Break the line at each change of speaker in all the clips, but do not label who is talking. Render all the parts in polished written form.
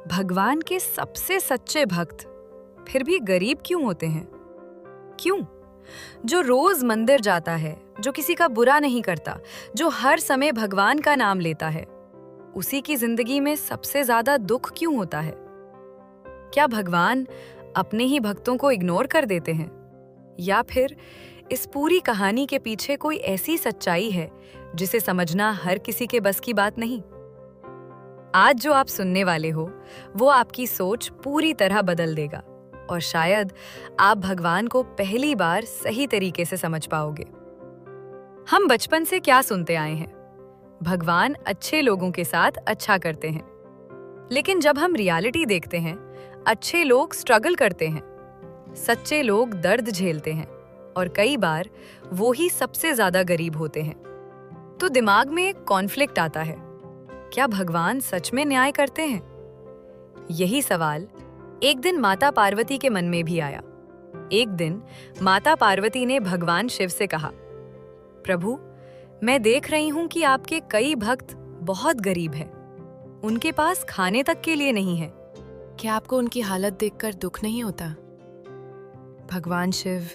भगवान के सबसे सच्चे भक्त फिर भी गरीब क्यों होते हैं? क्यों? जो रोज मंदिर जाता है, जो किसी का बुरा नहीं करता, जो हर समय भगवान का नाम लेता है, उसी की जिंदगी में सबसे ज्यादा दुख क्यों होता है? क्या भगवान अपने ही भक्तों को इग्नोर कर देते हैं? या फिर इस पूरी कहानी के पीछे कोई ऐसी सच्चाई है जिसे समझना हर किसी के बस की बात नहीं? आज जो आप सुनने वाले हो वो आपकी सोच पूरी तरह बदल देगा और शायद आप भगवान को पहली बार सही तरीके से समझ पाओगे। हम बचपन से क्या सुनते आए हैं? भगवान अच्छे लोगों के साथ अच्छा करते हैं। लेकिन जब हम रियलिटी देखते हैं, अच्छे लोग स्ट्रगल करते हैं, सच्चे लोग दर्द झेलते हैं और कई बार वो ही सबसे ज्यादा गरीब होते हैं। तो दिमाग में एक कॉन्फ्लिक्ट आता है, क्या भगवान सच में न्याय करते हैं? यही सवाल एक दिन माता पार्वती के मन में भी आया। एक दिन माता पार्वती ने भगवान शिव से कहा, प्रभु, मैं देख रही हूं कि आपके कई भक्त बहुत गरीब हैं। उनके पास खाने तक के लिए नहीं है।
क्या आपको उनकी हालत देखकर दुख नहीं होता?
भगवान शिव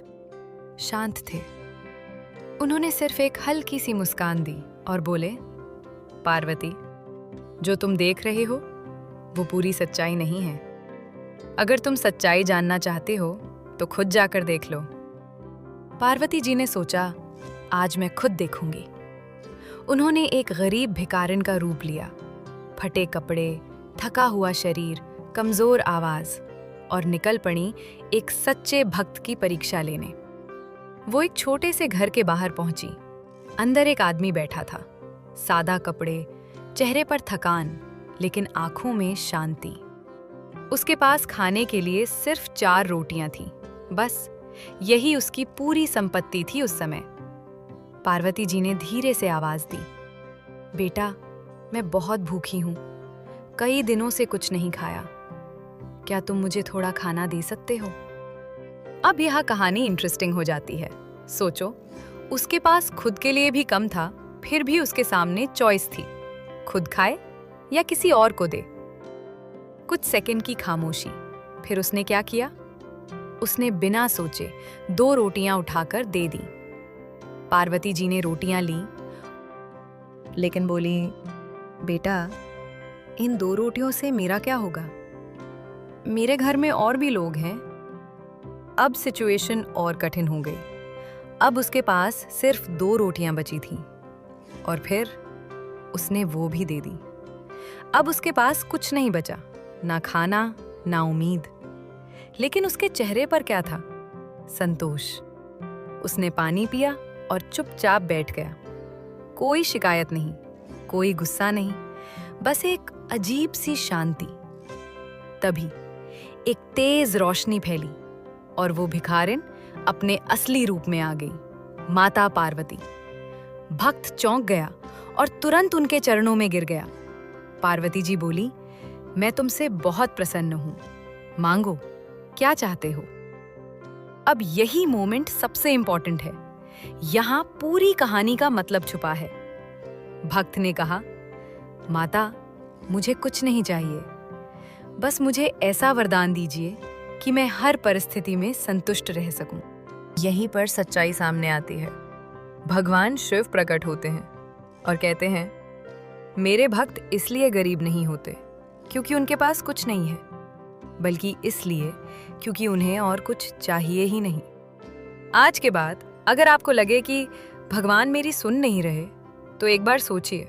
शांत थे। उन्होंने सिर्फ एक हल्की सी मुस्कान दी और बोले, पार्वती, जो तुम देख रहे हो वो पूरी सच्चाई नहीं है। अगर तुम सच्चाई जानना चाहते हो तो खुद जाकर देख लो। पार्वती जी ने सोचा, आज मैं खुद देखूंगी। उन्होंने एक गरीब भिखारिन का रूप लिया। फटे कपड़े, थका हुआ शरीर, कमजोर आवाज और निकल पड़ी एक सच्चे भक्त की परीक्षा लेने। वो एक छोटे से घर के बाहर पहुंची। अंदर एक आदमी बैठा था, सादा कपड़े, चेहरे पर थकान, लेकिन आंखों में शांति। उसके पास खाने के लिए सिर्फ 4 रोटियां थीं, बस यही उसकी पूरी संपत्ति थी उस समय। पार्वती जी ने धीरे से आवाज दी, बेटा, मैं बहुत भूखी हूं, कई दिनों से कुछ नहीं खाया। क्या तुम मुझे थोड़ा खाना दे सकते हो? अब यह कहानी इंटरेस्टिंग हो जाती है। सोचो, उसके पास खुद के लिए भी कम था, फिर भी उसके सामने चॉइस थी, खुद खाए या किसी और को दे। कुछ सेकंड की खामोशी, फिर उसने क्या किया? उसने बिना सोचे 2 रोटियां उठाकर दे दी। पार्वती जी ने रोटियां ली, लेकिन बोली, बेटा, इन 2 रोटियों से मेरा क्या होगा? मेरे घर में और भी लोग हैं। अब सिचुएशन और कठिन हो गई। अब उसके पास सिर्फ 2 रोटियां बची थीं और फिर उसने वो भी दे दी। अब उसके पास कुछ नहीं बचा, ना खाना, ना उम्मीद। लेकिन उसके चेहरे पर क्या था? संतोष। उसने पानी पिया और चुपचाप बैठ गया। कोई शिकायत नहीं, कोई गुस्सा नहीं, बस एक अजीब सी शांति। तभी एक तेज रोशनी फैली और वो भिखारिन अपने असली रूप में आ गई, माता पार्वती। भक्त चौंक गया और तुरंत उनके चरणों में गिर गया। पार्वती जी बोली, मैं तुमसे बहुत प्रसन्न हूं, मांगो, क्या चाहते हो? अब यही मोमेंट सबसे इंपॉर्टेंट है। यहां पूरी कहानी का मतलब छुपा है। भक्त ने कहा, माता, मुझे कुछ नहीं चाहिए, बस मुझे ऐसा वरदान दीजिए कि मैं हर परिस्थिति में संतुष्ट रह सकूं। यहीं पर सच्चाई सामने आती है। भगवान शिव प्रकट होते हैं और कहते हैं, मेरे भक्त इसलिए गरीब नहीं होते क्योंकि उनके पास कुछ नहीं है, बल्कि इसलिए क्योंकि उन्हें और कुछ चाहिए ही नहीं। आज के बाद अगर आपको लगे कि भगवान मेरी सुन नहीं रहे, तो एक बार सोचिए,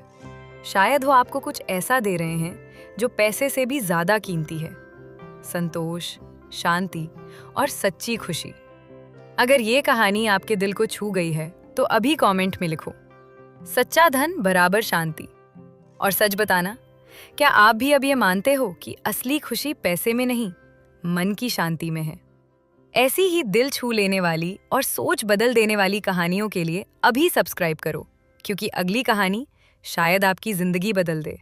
शायद वो आपको कुछ ऐसा दे रहे हैं जो पैसे से भी ज्यादा कीमती है, संतोष, शांति और सच्ची खुशी। अगर ये कहानी आपके दिल को छू गई है तो अभी कमेंट में लिखो, सच्चा धन बराबर शांति। और सच बताना, क्या आप भी अब ये मानते हो कि असली खुशी पैसे में नहीं, मन की शांति में है? ऐसी ही दिल छू लेने वाली और सोच बदल देने वाली कहानियों के लिए अभी सब्सक्राइब करो, क्योंकि अगली कहानी शायद आपकी जिंदगी बदल दे।